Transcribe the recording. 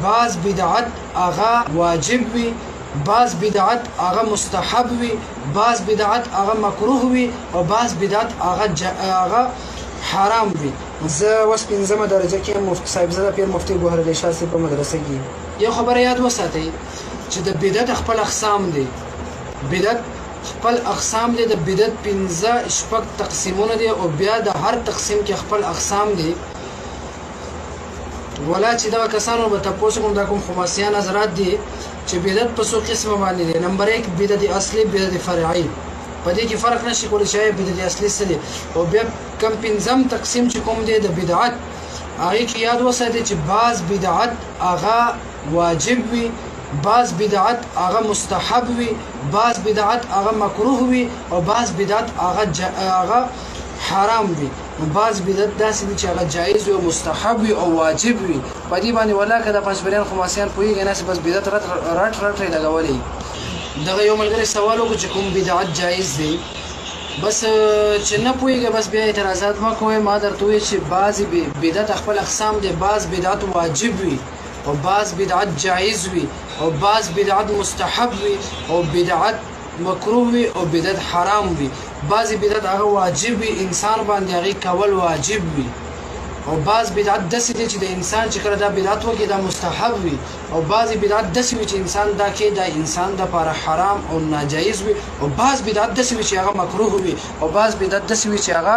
بعض بدعت هغه واجب وي، بعض بدعت هغه مستحب وي، بعض بدعت هغه مکروه وي، او بعض بدعت هغه حرام وي. زه اوس 5مه درجه کې مفتي صاحبزاده پیر مفتي ګوهر علي شاه صاحب په مدرسه کې یو خبره یاد وساتئ چې د بدعت خپل اقسام دي. بدعت خپل اقسام دي، د بدعت 5 تقسیمونه دي، او بیا د هر تقسیم کې خپل اقسام دي. ولا چې دا کسانو به تاسو کوم دا کوم خماسیان حضرات دي چې بدعت په څو قسمه باندې دي. نمبر 1 بدعت اصلي، بدعت فرعي. په دې کې فرق نشي کولای چې بدعت اصلي څه دي، او بیا کم 5 تقسیم چې کوم دي د بدعت هغه کې یاد وساتئ چې بعض بدعت هغه واجب وي، بعض بدعت هغه مستحب وي، بعض بدعت هغه مکروه وي، او بعض بدعت هغه حرام وي. بعض بدعت داسې دي چې هغه جایز وي او مستحب وي او واجب وي. په دې باندې ولا که د پنځبریان خماسیان پوهېږي نه بس بدعت رټ لګولې. دغه یو ملګری سوال وکړو چې کوم بدعت جایز دی، بس چې نه پوهېږي بس بیا اعتراضات مه کوئ. ما درته وویل چې بعضې بدعت خپل اقسام دی، بعض بدعت واجب وي او بعض بدعت جایز وي، او بعض بدعت مستحب وي، او بدعت مکروه وي، او بدعت حرام وي. بعضې بدعت هغه واجب وي، انسان باندې هغې کول واجب وي، او بعض بدعت داسې دي چې د انسان چې کله دا بدعت وکړي دا مستحب وي، او بعضې بدعت داسې وي چې انسان دا کوي دا انسان دپاره حرام او ناجایز وي، او بعض بدعت داسې وي چې هغه مکروه وي، او بعض بدعت داسې وي چې هغه